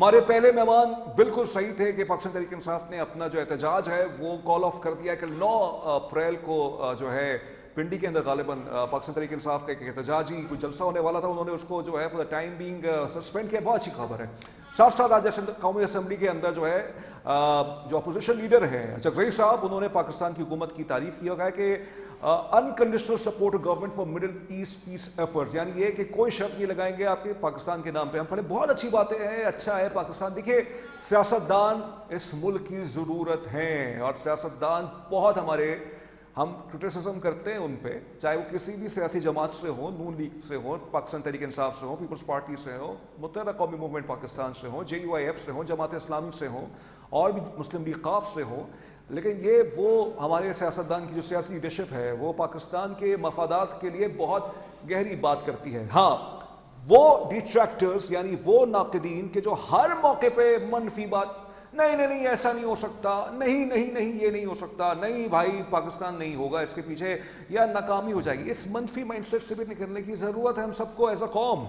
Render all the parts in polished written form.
ہمارے پہلے مہمان بالکل صحیح تھے کہ پاکستان تحریک انصاف نے اپنا جو احتجاج ہے وہ کال آف کر دیا کہ 9 اپریل کو جو ہے پنڈی کے اندر غالباً پاکستان تحریک انصاف کا ایک احتجاجی کوئی جلسہ ہونے والا تھا، انہوں نے اس کو جو ہے for the time being suspend کیا. بہت اچھی خبر ہے. ساتھ ساتھ آج قومی اسمبلی کے اندر جو ہے جو اپوزیشن لیڈر ہیں چکزئی صاحب، انہوں نے پاکستان کی حکومت کی تعریف کی ہے کہ unconditional support government for Middle East peace efforts, یعنی یہ کہ کوئی شرط نہیں لگائیں گے آپ کے پاکستان کے نام پہ. ہم پڑھے بہت اچھی باتیں ہیں، اچھا ہے پاکستان. دیکھیے سیاستدان اس ملک کی ضرورت ہیں اور سیاستدان بہت ہمارے ہم کرٹیسزم کرتے ہیں ان پہ، چاہے وہ کسی بھی سیاسی جماعت سے ہوں، نون لیگ سے ہوں، پاکستان تحریک انصاف سے ہوں، پیپلز پارٹی سے ہوں، متحدہ قومی موومنٹ پاکستان سے ہوں، JUIF سے ہوں، جماعت اسلامی سے ہوں اور بھی مسلم لیگ قاف سے ہوں. لیکن یہ وہ ہمارے سیاستدان کی جو سیاسی لیڈرشپ ہے وہ پاکستان کے مفادات کے لیے بہت گہری بات کرتی ہے. ہاں وہ ڈیٹریکٹرز یعنی وہ ناقدین کہ جو ہر موقع پہ منفی بات، نہیں ایسا نہیں ہو سکتا، نہیں یہ نہیں ہو سکتا، نہیں بھائی پاکستان نہیں ہوگا، اس کے پیچھے یا ناکامی ہو جائے گی، اس منفی مائنڈ سیٹ سے بھی نکلنے کی ضرورت ہے ہم سب کو ایز اے قوم.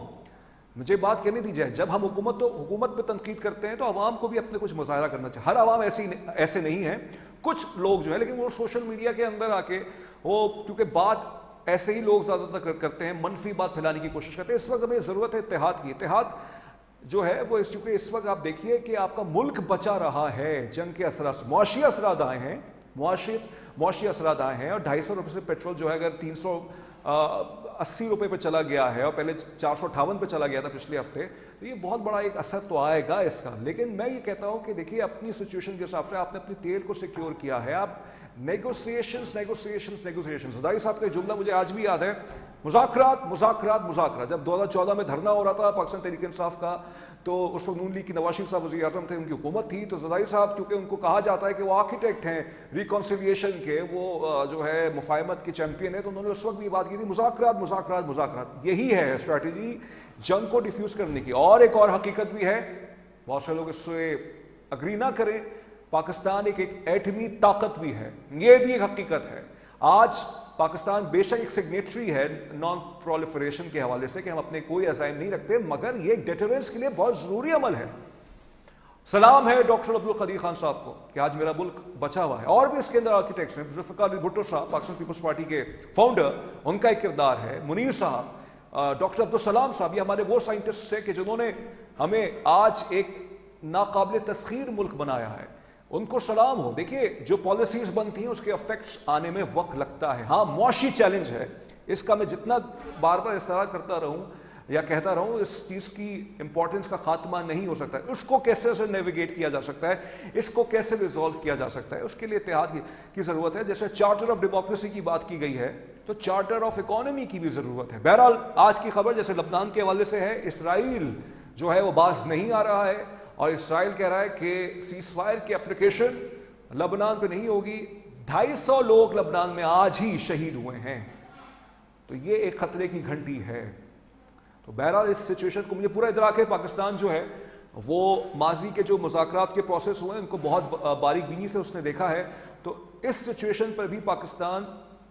مجھے بات کرنے دیجیے، جب ہم حکومت پہ تنقید کرتے ہیں تو عوام کو بھی اپنے کچھ مظاہرہ کرنا چاہیے. ہر عوام ایسے نہیں ہیں، کچھ لوگ جو ہیں، لیکن وہ سوشل میڈیا کے اندر آ کے وہ کیونکہ بات ایسے ہی لوگ زیادہ تر کرتے ہیں، منفی بات پھیلانے کی کوشش کرتے ہیں. اس وقت ہمیں ضرورت ہے اتحاد کی. اتحاد جو ہے وہ کیونکہ اس وقت آپ دیکھیے کہ آپ کا ملک بچا رہا ہے جنگ کے اثرات سے. معاشی اثرات آئے ہیں، معاشی اثرات آئے ہیں، اور 250 روپے سے پیٹرول جو ہے اگر 380 روپے پہ چلا گیا ہے اور پہلے 458 پہ چلا گیا تھا پچھلے ہفتے، تو یہ بہت بڑا ایک اثر تو آئے گا اس کا. لیکن میں یہ کہتا ہوں کہ دیکھیے اپنی سچویشن کے حساب سے آپ نے اپنی تیل کو سیکیور کیا ہے. آپ نیگوسیشنز زدائی صاحب کا جملہ مجھے آج بھی یاد ہے، مذاکرات. جب 2014 میں دھرنا ہو رہا تھا پاکستان تحریک انصاف کا، تو اس وقت نون لیگ کی نواز شریف صاحب وزیر اعظم تھے، ان کی حکومت تھی. تو زدائی صاحب کیونکہ ان کو کہا جاتا ہے کہ وہ آرکیٹیکٹ ہیں ریکنسیلیشن کے، وہ جو ہے مفاہمت کے چیمپئن ہیں، تو انہوں نے اس وقت بھی بات کی تھی مذاکرات. یہی ہے اسٹریٹجی جنگ کو ڈیفیوز کرنے کی. اور ایک اور حقیقت بھی ہے، بہت سے لوگ اس سے اگری نہ کریں، پاکستان ایک ایٹمی طاقت بھی ہے، یہ بھی ایک حقیقت ہے. آج پاکستان بے شک ایک سگنیٹری ہے نان پرولیفریشن کے حوالے سے کہ ہم اپنے کوئی عزائم نہیں رکھتے، مگر یہ ڈیٹرنس کے لیے بہت ضروری عمل ہے. سلام ہے ڈاکٹر عبدالقدیر خان صاحب کو کہ آج میرا ملک بچا ہوا ہے. اور بھی اس کے اندر آرکیٹیکٹس ہیں، ذوالفقار علی بھٹو صاحب پاکستان پیپلز پارٹی کے فاؤنڈر، ان کا ایک کردار ہے. منیر صاحب، ڈاکٹر عبدالسلام صاحب، یہ ہمارے وہ سائنٹسٹ ہیں کہ جنہوں نے ہمیں آج ایک ناقابل تسخیر ملک بنایا ہے. ان کو سلام ہو. دیکھیے جو پالیسیز بنتی ہیں اس کے افیکٹس آنے میں وقت لگتا ہے. ہاں معاشی چیلنج ہے، اس کا میں جتنا بار بار اصرار کرتا رہوں یا کہتا رہوں، اس چیز کی امپورٹنس کا خاتمہ نہیں ہو سکتا ہے. اس کو کیسے سے نیویگیٹ کیا جا سکتا ہے، اس کو کیسے ریزالو کیا جا سکتا ہے، اس کے لیے اتحاد کی ضرورت ہے. جیسے چارٹر آف ڈیموکریسی کی بات کی گئی ہے تو چارٹر آف اکانومی کی بھی ضرورت ہے. بہرحال آج کی خبر جیسے لبنان کے حوالے سے ہے، اسرائیل جو ہے وہ باز نہیں آ رہا ہے اور اسرائیل کہہ رہا ہے کہ سیز فائر کی اپلیکیشن لبنان پہ نہیں ہوگی. 250 لوگ لبنان میں آج ہی شہید ہوئے ہیں، تو یہ ایک خطرے کی گھنٹی ہے. تو بہرحال اس سچویشن کو مجھے پورا ادراک ہے. پاکستان جو ہے وہ ماضی کے جو مذاکرات کے پروسیس ہوئے ان کو بہت باریک بینی سے اس نے دیکھا ہے. تو اس سچویشن پر بھی پاکستان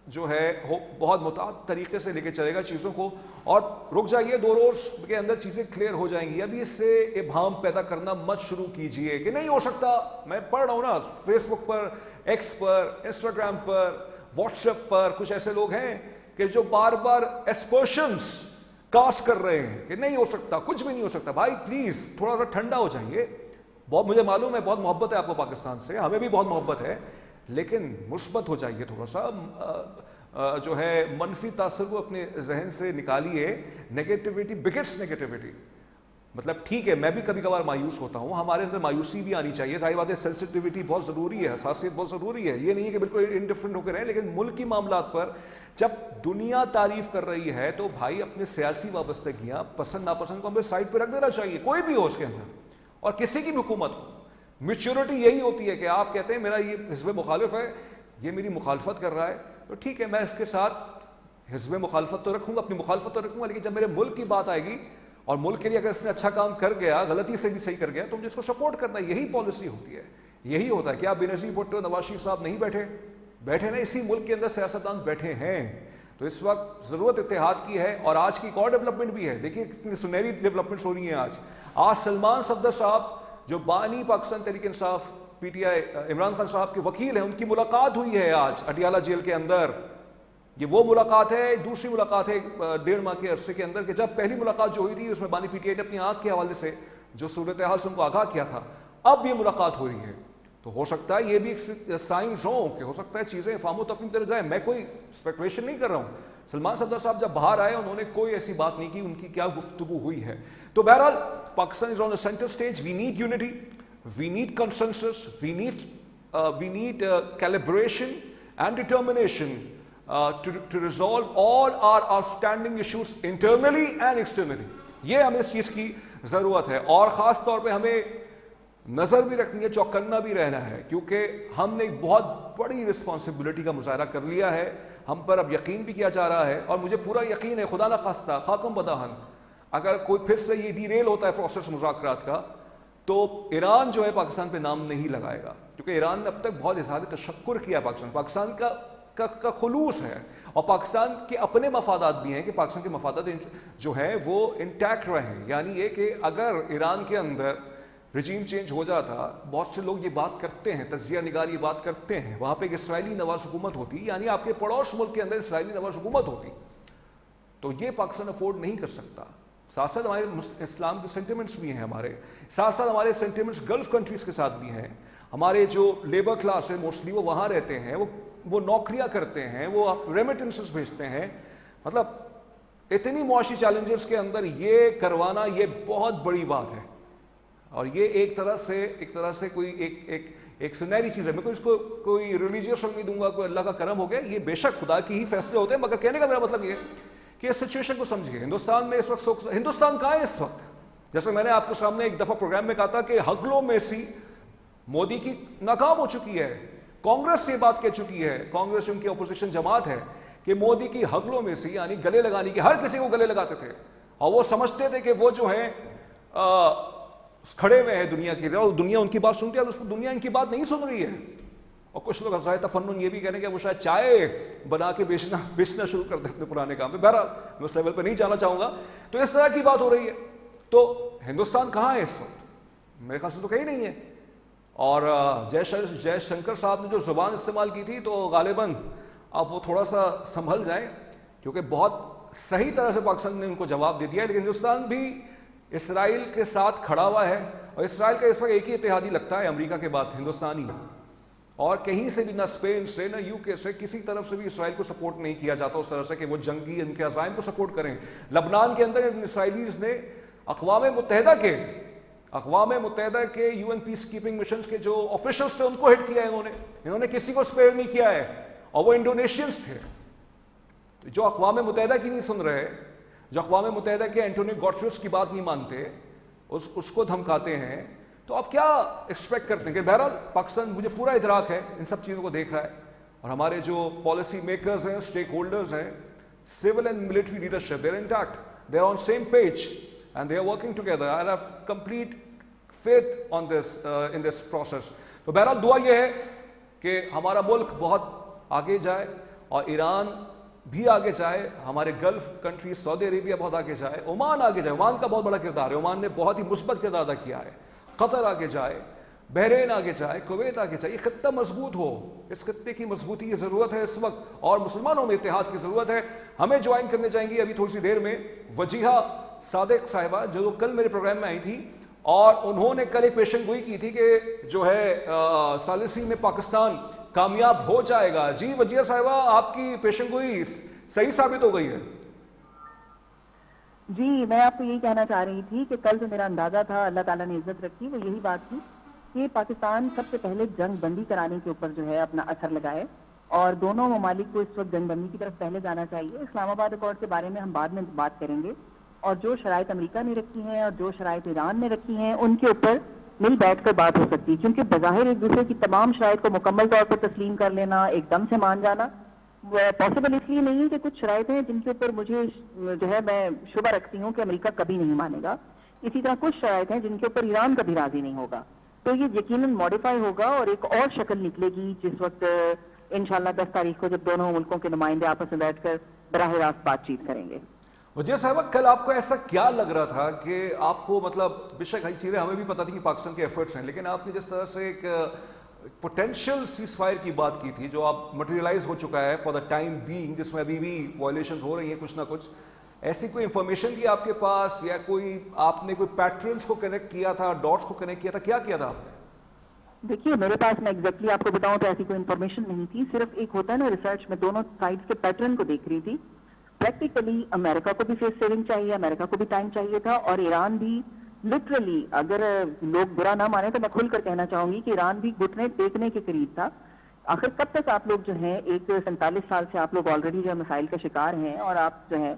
جو ہے بہت محتاط طریقے سے لے کے چلے گا چیزوں کو. اور رک جائیے، 2 روز کے اندر چیزیں کلیئر ہو جائیں گی. ابھی اس سے ابہام پیدا کرنا مت شروع کیجئے کہ نہیں ہو سکتا. میں پڑھ رہا ہوں نا فیس بک پر، ایکس پر، انسٹاگرام پر، واٹس ایپ پر کچھ ایسے لوگ ہیں کہ جو بار بار ایسپرشنز کاسٹ کر رہے ہیں کہ نہیں ہو سکتا، کچھ بھی نہیں ہو سکتا. بھائی پلیز تھوڑا سا ٹھنڈا ہو جائیے. بہت مجھے معلوم ہے بہت محبت ہے آپ کو پاکستان سے، ہمیں بھی بہت محبت ہے، لیکن مثبت ہو جائیے تھوڑا سا. جو ہے منفی تاثر کو اپنے ذہن سے نکالیے. Negativity بگٹس negativity. مطلب ٹھیک ہے میں بھی کبھی کبھار مایوس ہوتا ہوں، ہمارے اندر مایوسی بھی آنی چاہیے. ظاہر بات ہے سینسٹیوٹی بہت ضروری ہے، حساسیت بہت ضروری ہے. یہ نہیں ہے کہ بالکل انڈیفرنٹ ہو کے رہیں، لیکن ملکی معاملات پر جب دنیا تعریف کر رہی ہے تو بھائی اپنے سیاسی وابستگیاں پسند ناپسند کو ہمیں سائڈ پہ رکھ دینا چاہیے، کوئی بھی ہو اس کے اندر اور کسی کی بھی حکومت ہو. میچورٹی یہی ہوتی ہے کہ آپ کہتے ہیں میرا یہ حزب مخالف ہے، یہ میری مخالفت کر رہا ہے، تو ٹھیک ہے میں اس کے ساتھ حزب مخالفت تو رکھوں گا، اپنی مخالفت تو رکھوں گا، لیکن جب میرے ملک کی بات آئے گی اور ملک کے لیے اگر اس نے اچھا کام کر گیا، غلطی سے بھی صحیح کر گیا، تو مجھے اس کو سپورٹ کرنا ہے. یہی پالیسی ہوتی ہے، یہی ہوتا ہے. کیا بینظیر بھٹو، نواز شریف صاحب نہیں بیٹھے نا، اسی ملک کے اندر سیاستدان بیٹھے ہیں. تو اس وقت ضرورت اتحاد کی ہے. اور آج کی ایک اور ڈیولپمنٹ بھی ہے، دیکھیے کتنی سنہری ڈیولپمنٹس ہو رہی ہیں. آج سلمان صفدر صاحب جو بانی Pakistan Tehreek Insaf P T I Imran Khan صاحب کے وکیل ہیں، ان کی ملاقات ہوئی ہے آج اٹیالہ جیل کے اندر. یہ وہ ملاقات ہے، دوسری ملاقات ہے 1.5 ماہ کے عرصے کے اندر، کہ جب پہلی ملاقات جو ہوئی تھی اس میں بانی پی ٹی آئی نے اپنی آنکھ کے حوالے سے جو صورتحال سے ان کو آگاہ کیا تھا، اب یہ ملاقات ہو رہی ہے. تو ہو سکتا ہے یہ بھی ایک سائنس ہو کہ ہو سکتا ہے چیزیں فہم و تفہیم طرف جائیں. میں کوئی اسپیکولیشن نہیں کر رہا ہوں. سلمان صفدر صاحب جب باہر آئے انہوں نے کوئی ایسی بات نہیں کی ان کی کیا گفتگو ہوئی ہے. تو بہرحال Pakistan is on a centre stage. We need unity, we need consensus, we need calibration and determination to resolve all our outstanding issues internally and externally. یہ ہمیں اس چیز کی ضرورت ہے, اور خاص طور پہ ہمیں نظر بھی رکھنی ہے, چوکنا بھی رہنا ہے, کیونکہ ہم نے ایک بہت بڑی رسپانسبلٹی کا مظاہرہ کر لیا ہے. ہم پر اب یقین بھی کیا جا رہا ہے, اور مجھے پورا یقین ہے خدا نہ خواستہ خاکم بداہن اگر کوئی پھر سے یہ ڈی ریل ہوتا ہے پروسیس مذاکرات کا, تو ایران جو ہے پاکستان پہ نام نہیں لگائے گا, کیونکہ ایران نے اب تک بہت اظہار تشکر کیا پاکستان کا خلوص ہے, اور پاکستان کے اپنے مفادات بھی ہیں کہ پاکستان کے مفادات جو ہیں وہ انٹیکٹ رہیں. یعنی یہ کہ اگر ایران کے اندر رجیم چینج ہو جاتا, بہت سے لوگ یہ بات کرتے ہیں, تجزیہ نگار یہ بات کرتے ہیں, وہاں پہ ایک اسرائیلی نواز حکومت ہوتی, یعنی آپ کے پڑوس ملک کے اندر اسرائیلی نواز حکومت ہوتی, تو یہ پاکستان افورڈ نہیں کر سکتا. ساتھ ساتھ ہمارے اسلام کے سینٹیمنٹس بھی ہیں, ہمارے ساتھ ساتھ ہمارے سینٹیمنٹس گلف کنٹریز کے ساتھ بھی ہیں. ہمارے جو لیبر کلاس ہے موسٹلی وہ وہاں رہتے ہیں, وہ نوکریاں کرتے ہیں, وہ ریمیٹنسز بھیجتے ہیں. مطلب اتنی معاشی چیلنجز کے اندر یہ کروانا یہ بہت بڑی بات ہے, اور یہ ایک طرح سے کوئی ایک سنہری چیز ہے. میں اس کو کوئی ریلیجیس نہیں دوں گا, کوئی اللہ کا کرم ہو گیا, یہ بے شک خدا کی ہی فیصلے ہوتے ہیں, مگر کہنے کا میرا مطلب یہ ہے کہ اس سچویشن کو سمجھیے. ہندوستان میں اس وقت ہندوستان کہاں ہے اس وقت؟ جیسے میں نے آپ کے سامنے ایک دفعہ پروگرام میں کہا تھا کہ ہگلوں میں سی مودی کی ناکام ہو چکی ہے. کانگریس یہ بات کہہ چکی ہے, کانگریس ان کی اپوزیشن جماعت ہے, کہ مودی کی ہگلوں میں سی, یعنی گلے لگانے کی, ہر کسی کو گلے لگاتے تھے, اور وہ سمجھتے تھے کہ وہ جو ہے کھڑے ہوئے ہیں دنیا کی, دنیا ان کی بات سنتی ہے, دنیا ان کی بات نہیں سن رہی ہے. اور کچھ لوگ ذائقہ تفنن یہ بھی کہنے کہ وہ شاید چائے بنا کے بیچنا شروع کر دیں اپنے پرانے کام پہ. بہرحال میں اس لیول پہ نہیں جانا چاہوں گا. تو اس طرح کی بات ہو رہی ہے. تو ہندوستان کہاں ہے اس وقت؟ میرے خیال سے تو کہیں نہیں ہے. اور جے شنکر صاحب نے جو زبان استعمال کی تھی, تو غالباً اب وہ تھوڑا سا سنبھل جائیں, کیونکہ بہت صحیح طرح سے پاکستان نے ان کو جواب دے دیا ہے. لیکن ہندوستان بھی اسرائیل کے ساتھ کھڑا ہوا ہے, اور اسرائیل کا اس وقت ایک ہی اتحادی لگتا ہے امریکہ کے بعد, ہندوستانی. اور کہیں سے بھی, نہ اسپین سے نہ یو کے سے, کسی طرف سے بھی اسرائیل کو سپورٹ نہیں کیا جاتا اس طرح سے کہ وہ جنگی ان کے عزائم کو سپورٹ کریں. لبنان کے اندر اسرائیلیز نے اقوام متحدہ کے U N peacekeeping missions کے جو آفیشلز تھے ان کو ہٹ کیا ہے انہوں نے کسی کو اسپیئر نہیں کیا ہے, اور وہ انڈونیشینز تھے. جو اقوام متحدہ کی نہیں سن رہے, جو اقوام متحدہ کے اینٹونیو گوٹریس کی بات نہیں مانتے, اس کو دھمکاتے ہیں, تو آپ کیا ایکسپیکٹ کرتے ہیں؟ کہ بہرحال پاکستان, مجھے پورا ادراک ہے, ان سب چیزوں کو دیکھ رہا ہے, اور ہمارے جو پالیسی میکرز ہیں, اسٹیک ہولڈرز ہیں, civil and military leadership, they are intact, they are on same page, and they are working together. I have complete faith on this in this process. تو بہرحال دعا یہ ہے کہ ہمارا ملک بہت آگے جائے, اور ایران بھی آگے جائے, ہمارے گلف کنٹری سعودی عربیہ بہت آگے جائے, عمان آگے جائے. عمان کا بہت بڑا کردار ہے, عمان نے بہت ہی مثبت کردار ادا کیا ہے. قطر آگے جائے, بحرین آگے جائے, کویت آگے جائے. یہ خطہ مضبوط ہو, اس خطے کی مضبوطی کی ضرورت ہے اس وقت, اور مسلمانوں میں اتحاد کی ضرورت ہے. ہمیں جوائن کرنے جائیں گی ابھی تھوڑی سی دیر میں وجیہہ صادق صاحبہ, جو کل میرے پروگرام میں آئی تھی, اور انہوں نے کل ایک پیشن گوئی کی تھی کہ جو ہے ثالثی میں پاکستان کامیاب ہو جائے گا. جی وجیہہ صاحبہ, آپ کی پیشن گوئی صحیح ثابت ہو گئی ہے؟ جی میں آپ کو یہی کہنا چاہ رہی تھی کہ کل جو میرا اندازہ تھا, اللہ تعالیٰ نے عزت رکھی, وہ یہی بات تھی کہ پاکستان سب سے پہلے جنگ بندی کرانے کے اوپر جو ہے اپنا اثر لگائے, اور دونوں ممالک کو اس وقت جنگ بندی کی طرف پہلے جانا چاہیے. اسلام آباد اکارڈ کے بارے میں ہم بعد میں بات کریں گے, اور جو شرائط امریکہ نے رکھی ہیں اور جو شرائط ایران نے رکھی ہیں ان کے اوپر مل بیٹھ کر بات ہو سکتی ہے, کیونکہ بظاہر ایک دوسرے کی تمام شرائط کو مکمل طور پر تسلیم کر لینا, ایک دم سے مان جانا پاسبل اس لیے نہیں ہے کہ کچھ شرائط ہیں جن کے اوپر مجھے جو ہے میں شبہ رکھتی ہوں کہ امریکہ کبھی نہیں مانے گا. اسی طرح کچھ شرائط ہیں جن کے اوپر ایران کبھی راضی نہیں ہوگا. تو یہ یقیناً ماڈیفائی ہوگا, اور ایک اور شکل نکلے گی جس وقت انشاءاللہ 10 تاریخ کو جب دونوں ملکوں کے نمائندے آپس میں بیٹھ کر براہ راست بات چیت کریں گے. وجہ صاحبہ کل آپ کو ایسا کیا لگ رہا تھا کہ آپ کو مطلب بے شک ہی چیزیں ہمیں بھی پتہ تھی کہ پاکستان کے ایفرٹس ہیں، لیکن آپ نے جس طرح سے ایک پوٹینشیل سیز فائر کی بات کی تھی جو آپ مٹیریلائز ہو چکا ہے فار دا ٹائم بینگ، جس میں ابھی بھی وائلیشنز ہو رہی ہیں کچھ نہ کچھ، ایسی کوئی انفارمیشن تھی آپ کے پاس یا کوئی آپ نے کوئی پیٹرنس کو کنیکٹ کیا تھا، ڈاٹس کو کنیکٹ کیا تھا، کیا کیا تھا آپ نے؟ دیکھیے میرے پاس میں ایگزیکٹلی آپ کو بتاؤں تو ایسی کوئی انفارمیشن نہیں تھی، صرف ایک ہوتا ہے نا ریسرچ میں دونوں سائڈس کے پیٹرن کو دیکھ رہی تھی. پریکٹیکلی امریکہ کو بھی فیس سیونگ چاہیے، امریکہ کو بھی ٹائم چاہیے تھا، اور ایران بھی لٹرلی، اگر لوگ برا نہ مانے تو میں کھل کر کہنا چاہوں گی کہ ایران بھی گھٹنے ٹیکنے کے قریب تھا. آخر کب تک آپ لوگ جو ہیں، ایک 47 سال سے آپ لوگ آلریڈی جو ہے مسائل کا شکار ہیں، اور آپ جو ہے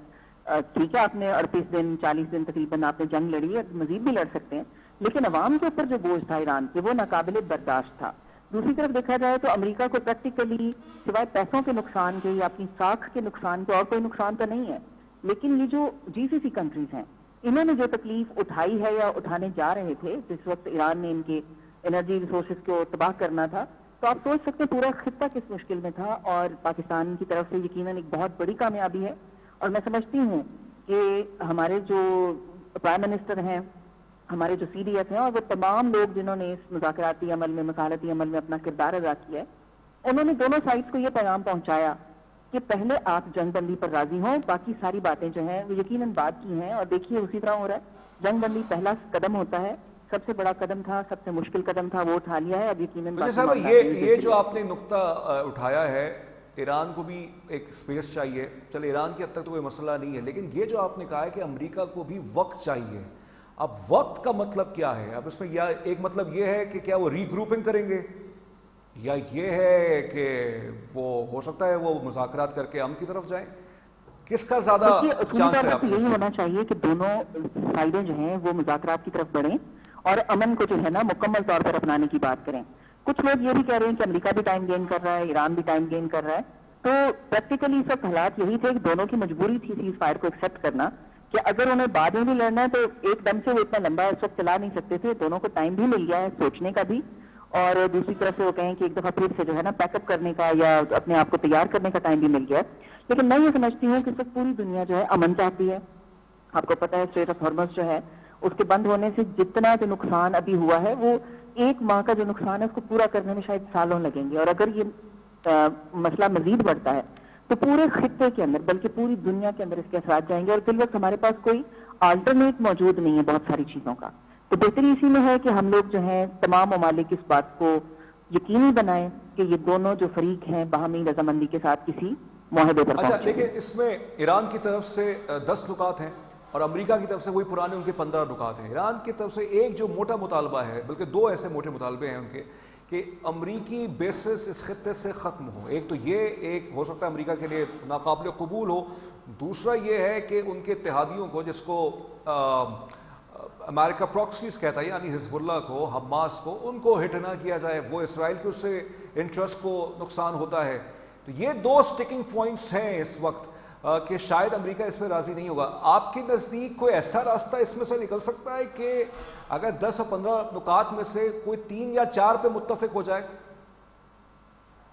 ٹھیک ہے آپ نے 38 دن 40 دن تقریباً آپ نے جنگ لڑی ہے، مزید بھی لڑ سکتے ہیں، لیکن عوام کے اوپر جو بوجھ تھا ایران کے وہ ناقابل برداشت تھا. دوسری طرف دیکھا جائے تو امریکہ کو پریکٹیکلی سوائے پیسوں کے نقصان کے یا اپنی ساکھ کے نقصان کے اور کوئی نقصان تو نہیں ہے، لیکن یہ جو جی سی سی کنٹریز ہیں انہوں نے جو تکلیف اٹھائی ہے یا اٹھانے جا رہے تھے جس وقت ایران نے ان کے انرجی ریسورسز کو تباہ کرنا تھا، تو آپ سوچ سکتے ہیں پورا خطہ کس مشکل میں تھا. اور پاکستان کی طرف سے یقیناً ایک بہت بڑی کامیابی ہے، اور میں سمجھتی ہوں کہ ہمارے جو پرائم منسٹر ہیں، ہمارے جو سی ڈی ایس ہیں، اور وہ تمام لوگ جنہوں نے اس مذاکراتی عمل میں مصالحتی عمل میں اپنا کردار ادا کیا ہے، انہوں نے دونوں سائڈس کو یہ پیغام پہنچایا کہ پہلے آپ جنگ بندی پر راضی ہوں، باقی ساری باتیں جو ہیں وہ یقیناً بات کی ہیں. اور دیکھیے اسی طرح ہو رہا ہے، جنگ بندی پہلا قدم ہوتا ہے، سب سے بڑا قدم تھا، سب سے مشکل قدم تھا، وہ اٹھا لیا ہے. اب یقیناً وجہ صاحبہ یہ جو آپ نے نقطہ اٹھایا ہے، ایران کو بھی ایک سپیس چاہیے، چل ایران کی حد تک تو کوئی مسئلہ نہیں ہے، لیکن یہ جو آپ نے کہا ہے کہ امریکہ کو بھی وقت چاہیے، اب وقت کا مطلب کیا ہے؟ اب اس میں یا ایک مطلب یہ ہے کہ کیا وہ ری گروپنگ کریں گے، یا یہ ہے کہ وہ ہو سکتا ہے وہ مذاکرات کر کے ہم کی طرف جائیں، کس کا زیادہ اصولی چانس طور ہے پر آپ تو کو؟ یہی ہونا چاہیے کہ دونوں سائڈیں جو ہیں وہ مذاکرات کی طرف بڑھیں اور امن کو جو ہے نا مکمل طور پر اپنانے کی بات کریں. کچھ لوگ یہ بھی کہہ رہے ہیں کہ امریکہ بھی ٹائم گین کر رہا ہے، ایران بھی ٹائم گین کر رہا ہے. تو پریکٹیکلی اس وقت حالات یہی تھے کہ دونوں کی مجبوری تھی سیز فائر کو ایکسیپٹ کرنا، کہ اگر انہیں بعد میں بھی لڑنا ہے تو ایک دم سے وہ اتنا لمبا اس وقت چلا نہیں سکتے تھے. دونوں کو ٹائم بھی مل گیا ہے سوچنے کا بھی، اور دوسری طرف سے وہ کہیں کہ ایک دفعہ پھر سے جو ہے نا پیک اپ کرنے کا یا اپنے آپ کو تیار کرنے کا ٹائم بھی مل گیا. لیکن میں یہ سمجھتی ہوں کہ اس وقت پوری دنیا جو ہے امن چاہتی ہے. آپ کو پتہ ہے اسٹریٹ آف ہارمز جو ہے اس کے بند ہونے سے جتنا جو نقصان ابھی ہوا ہے وہ ایک ماہ کا جو نقصان ہے اس کو پورا کرنے میں شاید سالوں لگیں گے. اور اگر یہ مسئلہ مزید بڑھتا ہے تو پورے خطے کے اندر بلکہ پوری دنیا کے اندر اس کے اثرات جائیں گے، اور فی الوقت ہمارے پاس کوئی آلٹرنیٹ موجود نہیں ہے بہت ساری چیزوں کا. تو بہتری اسی میں ہے کہ ہم لوگ جو ہیں تمام ممالک اس بات کو یقینی بنائیں کہ یہ دونوں جو فریق ہیں باہمی رضامندی کے ساتھ کسی معاہدے پر اچھا، پہنچیں. لیکن اس میں ایران کی طرف سے 10 نکات ہیں اور امریکہ کی طرف سے وہی پرانے ان کے 15 نکات ہیں. ایران کی طرف سے ایک جو موٹا مطالبہ ہے، بلکہ دو ایسے موٹے مطالبے ہیں ان کے، کہ امریکی بیسس اس خطے سے ختم ہو. ایک تو یہ ایک ہو سکتا ہے امریکہ کے لیے ناقابل قبول ہو، دوسرا یہ ہے کہ ان کے اتحادیوں کو، جس کو امریکہ پراکسیز کہتا ہے، یعنی حزب اللہ کو، حماس کو، ان کو ہٹ نہ کیا جائے. وہ اسرائیل کے اس سے انٹرسٹ کو نقصان ہوتا ہے. تو یہ دو سٹکنگ پوائنٹس ہیں اس وقت کہ شاید امریکہ اس پہ راضی نہیں ہوگا. آپ کے نزدیک کوئی ایسا راستہ اس میں سے نکل سکتا ہے کہ اگر 10 اور 15 نکات میں سے کوئی 3 یا 4 پہ متفق ہو جائے؟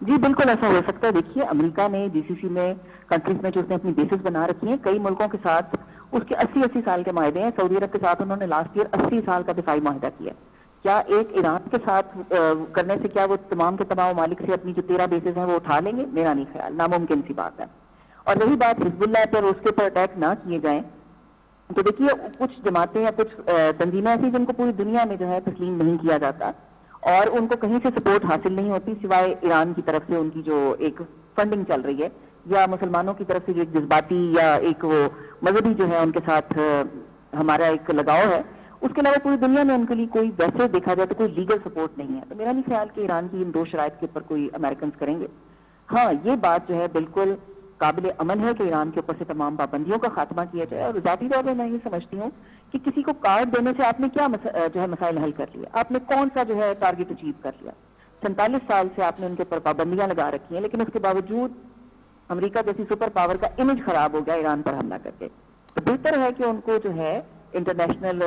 جی بالکل ایسا ہو سکتا ہے. دیکھیے امریکہ نے جی سی سی میں کنٹریز میں جو اس نے اپنی بیسز بنا رکھی ہیں، کئی ملکوں کے ساتھ اس کے 80 سال کے معاہدے ہیں. سعودی عرب کے ساتھ انہوں نے لاسٹ ایئر 80 سال کا دفاعی معاہدہ کیا. کیا ایک ایران کے ساتھ کرنے سے کیا وہ تمام کے تمام ممالک سے اپنی جو 13 بیسز ہیں وہ اٹھا لیں گے؟ میرا نہیں خیال، ناممکن سی بات ہے. اور رہی بات حزب اللہ پر، اس کے اوپر اٹیک نہ کیے جائیں، تو دیکھیے کچھ جماعتیں یا کچھ تنظیمیں ایسی جن کو پوری دنیا میں جو ہے تسلیم نہیں کیا جاتا اور ان کو کہیں سے سپورٹ حاصل نہیں ہوتی سوائے ایران کی طرف سے ان کی جو ایک فنڈنگ چل رہی ہے، یا مسلمانوں کی طرف سے جو ایک جذباتی یا ایک وہ مذہبی جو ہے ان کے ساتھ ہمارا ایک لگاؤ ہے. اس کے علاوہ پوری دنیا میں ان کے لیے کوئی ویسے دیکھا جائے تو کوئی لیگل سپورٹ نہیں ہے. تو میرا نہیں خیال کہ ایران کی ان دو شرائط کے اوپر کوئی امریکنز کریں گے. ہاں یہ بات جو ہے بالکل قابل عمل ہے کہ ایران کے اوپر سے تمام پابندیوں کا خاتمہ کیا جائے. اور ذاتی طور پہ میں یہ سمجھتی ہوں کہ کسی کو کارڈ دینے سے آپ نے کیا جو ہے مسائل حل کر لیا، آپ نے کون سا جو ہے ٹارگٹ اچیو کر لیا. 47 سال سے آپ نے ان کے اوپر پابندیاں لگا رکھی ہیں، لیکن اس کے باوجود امریکہ جیسی سپر پاور کا امیج خراب ہو گیا ایران پر حملہ کر کے. تو بہتر ہے کہ ان کو جو ہے انٹرنیشنل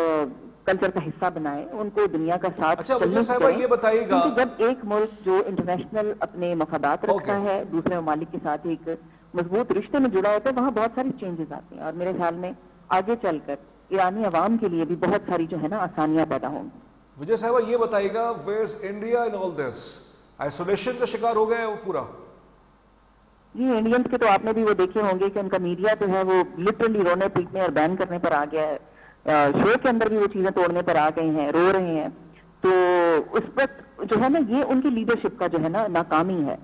کلچر کا حصہ بنائیں، ان کو دنیا کا ساتھ چلنے کی کریں. یہ بتائیے گا، کیونکہ جب ایک ملک جو انٹرنیشنل اپنے مفادات رکھتا ہے دوسرے ممالک کے ساتھ ایک مضبوط رشتے میں جڑا ہوتا ہے وہاں بہت ساری چینجز آتی ہیں، اور میرے خیال میں آگے چل کر ایرانی عوام کے لیے بھی بہت ساری جو ہے نا آسانیاں پیدا ہوں گی۔ وجے صاحبہ یہ بتائیے گا where is India in all this? Isolation کا شکار ہو گیا ہے وہ پورا؟ جی انڈینس کے تو آپ نے بھی وہ دیکھے ہوں گے کہ ان کا میڈیا جو ہے وہ لٹرلی رونے پیٹنے اور بین کرنے پر آ گیا ہے، شو کے اندر بھی وہ چیزیں توڑنے پر آ گئے ہیں، رو رہے ہیں۔ تو اس وقت جو ہے نا یہ ان کی لیڈرشپ کا جو ہے نا ناکامی ہے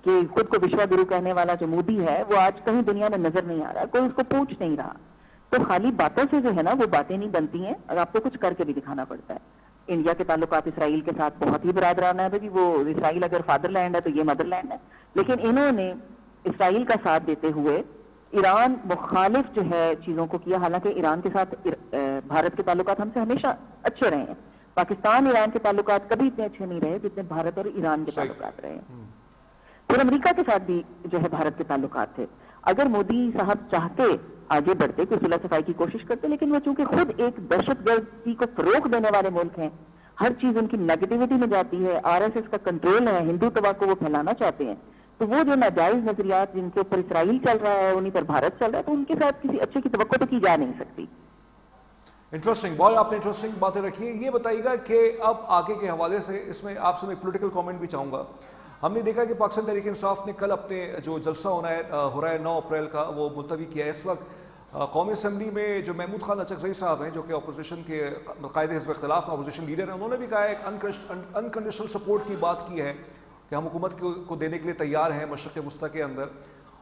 کہ خود کو وشوا گرو کہنے والا جو مودی ہے وہ آج کہیں دنیا میں نظر نہیں آ رہا، کوئی اس کو پوچھ نہیں رہا۔ تو خالی باتوں سے جو ہے نا وہ باتیں نہیں بنتی ہیں، اور آپ کو کچھ کر کے بھی دکھانا پڑتا ہے۔ انڈیا کے تعلقات اسرائیل کے ساتھ بہت ہی برادرانہ ہے، کہ وہ اسرائیل اگر فادر لینڈ ہے تو یہ مدر لینڈ ہے، لیکن انہوں نے اسرائیل کا ساتھ دیتے ہوئے ایران مخالف جو ہے چیزوں کو کیا، حالانکہ ایران کے ساتھ بھارت کے تعلقات ہم سے ہمیشہ اچھے رہے ہیں۔ پاکستان ایران کے تعلقات کبھی اتنے اچھے نہیں رہے جتنے بھارت اور ایران کے تعلقات رہے ہیں۔ پھر امریکہ کے ساتھ بھی جو ہے بھارت کے تعلقات تھے۔ اگر مودی صاحب چاہتے آگے بڑھتے، کوئی صلح صفائی کی کوشش کرتے، لیکن وہ چونکہ خود ایک دہشت گردی کو فروغ دینے والے ملک ہیں، ہر چیز ان کی نیگیٹیوٹی میں جاتی ہے، RSS کا کنٹرول ہے، ہندوتوا کو وہ پھیلانا چاہتے ہیں، تو وہ جو ناجائز نظریات جن کے اوپر اسرائیل چل رہا ہے انہیں پر بھارت چل رہا ہے، تو ان کے ساتھ کسی اچھے کی توقع تو کی جا نہیں سکتی۔ انٹرسٹنگ، بہت آپ نے انٹرسٹنگ باتیں رکھی ہیں۔ یہ بتائیے گا کہ اب آگے کے حوالے سے اس میں آپ سے میں پولیٹیکل کامنٹ بھی چاہوں گا۔ ہم نے دیکھا کہ پاکستان تحریک انصاف نے کل اپنے جو جلسہ ہو رہا ہے 9 اپریل کا، وہ ملتوی کیا ہے۔ اس وقت قومی اسمبلی میں جو محمود خان اچکزئی صاحب ہیں، جو کہ اپوزیشن کے قائد حزب اختلاف اپوزیشن لیڈر ہیں، انہوں نے بھی کہا ہے ایک انکنڈیشنل سپورٹ کی بات کی ہے کہ ہم حکومت کو دینے کے لیے تیار ہیں مشرق وسطیٰ کے اندر۔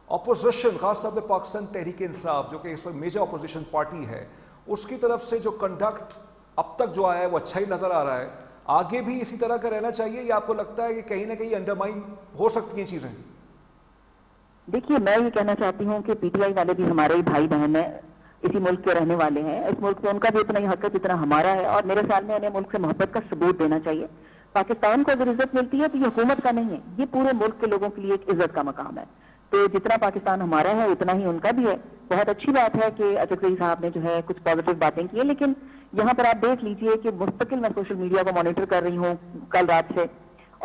اپوزیشن خاص طور پہ پاکستان تحریک انصاف جو کہ اس وقت میجر اپوزیشن پارٹی ہے، اس کی طرف سے جو کنڈکٹ اب تک جو آیا ہے وہ اچھا ہی نظر آ رہا ہے۔ آگے بھی اسی طرح کا رہنا چاہیے یا آپ کو لگتا ہے کہ کہیں نہ کہیں انڈرمائن ہو سکتی ہیں چیزیں؟ دیکھیے میں یہ کہنا چاہتی ہوں کہ PTI والے بھی ہمارے ہی بھائی بہن ہیں، اسی ملک کے رہنے والے ہیں، اس ملک سے ان کا بھی اتنا ہی حق ہے جتنا ہمارا ہے، اور میرے خیال میں انہیں ملک سے محبت کا ثبوت دینا چاہیے۔ پاکستان کو اگر عزت ملتی ہے تو یہ حکومت کا نہیں ہے، یہ پورے ملک کے لوگوں کے لیے ایک عزت کا مقام ہے۔ تو جتنا پاکستان ہمارا ہے اتنا ہی ان کا بھی ہے۔ بہت اچھی بات ہے کہ اچکزئی صاحب نے جو ہے کچھ پازیٹیو باتیں کی ہیں، لیکن یہاں پر آپ دیکھ لیجئے کہ مستقل میں سوشل میڈیا کو مانیٹر کر رہی ہوں کل رات سے،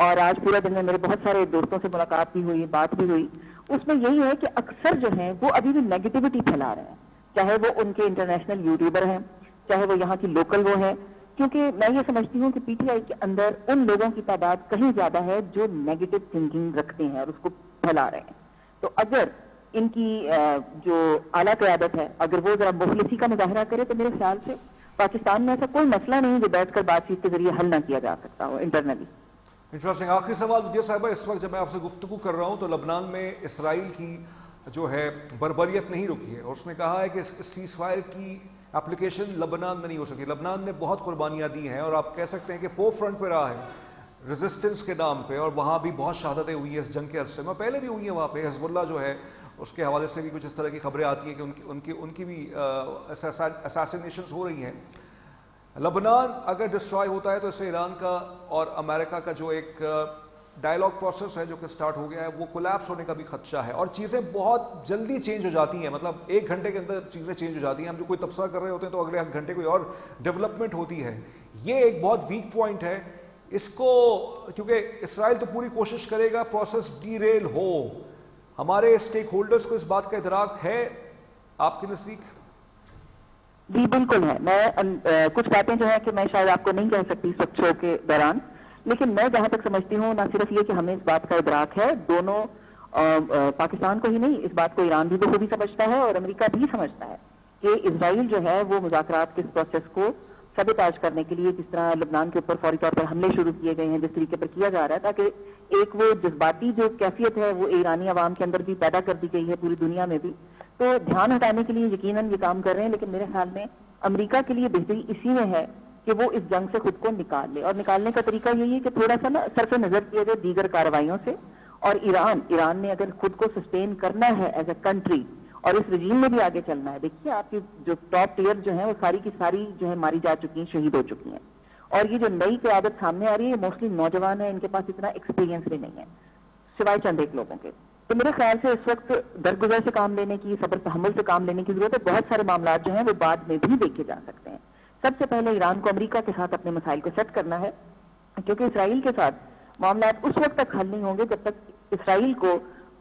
اور آج پورا دن میں میرے بہت سارے دوستوں سے ملاقات بھی ہوئی، بات بھی ہوئی، اس میں یہی ہے کہ اکثر جو ہیں وہ ابھی بھی نیگیٹیوٹی پھیلا رہے ہیں، چاہے وہ ان کے انٹرنیشنل یوٹیوبر ہیں، چاہے وہ یہاں کی لوکل وہ ہیں، کیونکہ میں یہ سمجھتی ہوں کہ PTI کے اندر ان لوگوں کی تعداد کہیں زیادہ ہے جو نیگیٹو تھنکنگ رکھتے ہیں اور اس کو پھیلا رہے ہیں۔ تو اگر ان کی جو اعلیٰ قیادت ہے اگر وہ ذرا مخلصی کا مظاہرہ کرے تو میرے خیال سے پاکستان میں ایسا کوئی مسئلہ نہیں جو بیٹھ کر بات چیت کے ذریعے حل نہ کیا جا سکتا ہو انٹرنلی۔ انٹرسٹنگ، آخری سوال وجے صاحبہ، اس وقت جب میں آپ سے گفتگو کر رہا ہوں تو لبنان میں اسرائیل کی جو ہے بربریت نہیں رکی ہے، اور اس نے کہا ہے کہ اس سیز فائر کی اپلیکیشن لبنان میں نہیں ہو سکی۔ لبنان نے بہت قربانیاں دی ہیں اور آپ کہہ سکتے ہیں کہ فور فرنٹ پہ رہا ہے ریزسٹنس کے نام پہ، اور وہاں بھی بہت شہادتیں ہوئی ہیں اس جنگ کے عرصے میں، پہلے بھی ہوئی ہیں وہاں پہ۔ حزب اللہ جو ہے اس کے حوالے سے بھی کچھ اس طرح کی خبریں آتی ہیں کہ ان کی بھی اساسینیشنز ہو رہی ہیں۔ لبنان اگر ڈسٹرائے ہوتا ہے تو اس سے ایران کا اور امریکہ کا جو ایک ڈائلاگ پروسیس ہے جو کہ سٹارٹ ہو گیا ہے وہ کولیپس ہونے کا بھی خدشہ ہے، اور چیزیں بہت جلدی چینج ہو جاتی ہیں، مطلب 1 گھنٹے کے اندر چیزیں چینج ہو جاتی ہیں۔ ہم جو کوئی تبصرہ کر رہے ہوتے ہیں تو اگلے گھنٹے کوئی اور ڈیولپمنٹ ہوتی ہے۔ یہ ایک بہت ویک پوائنٹ ہے اس کو، کیونکہ اسرائیل تو پوری کوشش کرے گا پروسیس ڈی ریل ہو۔ ہمارے اسٹیک ہولڈرز کو اس بات کا ادراک ہے آپ کے نزدیک؟ جی بالکل ہے۔ میں کچھ باتیں جو ہیں کہ میں شاید آپ کو نہیں کہہ سکتی اس وقت شو کے دوران، لیکن میں جہاں تک سمجھتی ہوں نہ صرف یہ کہ ہمیں اس بات کا ادراک ہے، دونوں پاکستان کو ہی نہیں، اس بات کو ایران بھی بخوبی سمجھتا ہے اور امریکہ بھی سمجھتا ہے کہ اسرائیل جو ہے وہ مذاکرات کے اس پروسیس کو سبوتاژ کرنے کے لیے جس طرح لبنان کے اوپر فوری طور پر حملے شروع کیے گئے ہیں، جس طریقے پر کیا جا رہا ہے، تاکہ ایک وہ جذباتی جو کیفیت ہے وہ ایرانی عوام کے اندر بھی پیدا کر دی گئی ہے پوری دنیا میں بھی، تو دھیان ہٹانے کے لیے یقیناً یہ کام کر رہے ہیں۔ لیکن میرے خیال میں امریکہ کے لیے بہتری اسی میں ہے کہ وہ اس جنگ سے خود کو نکال لے، اور نکالنے کا طریقہ یہی ہے کہ تھوڑا سا نا صرف نظر کیا جائے دیگر کارروائیوں سے، اور ایران نے اگر خود کو سسٹین کرنا ہے ایز اے کنٹری اور اس رجیم میں بھی آگے چلنا ہے، دیکھیے آپ کی جو ٹاپ ٹیئر جو ہیں وہ ساری کی ساری جو ہے ماری جا چکی ہیں، شہید ہو چکی ہیں، اور یہ جو نئی قیادت سامنے آ رہی ہے موسٹلی نوجوان ہیں، ان کے پاس اتنا ایکسپیرینس بھی نہیں ہے سوائے چند ایک لوگوں کے۔ تو میرے خیال سے اس وقت درگزر سے کام لینے کی، صبر تحمل سے کام لینے کی ضرورت ہے۔ بہت سارے معاملات جو ہیں وہ بعد میں بھی دیکھے جا سکتے ہیں۔ سب سے پہلے ایران کو امریکہ کے ساتھ اپنے مسائل کو سیٹ کرنا ہے، کیونکہ اسرائیل کے ساتھ معاملات اس وقت تک حل نہیں ہوں گے جب تک اسرائیل کو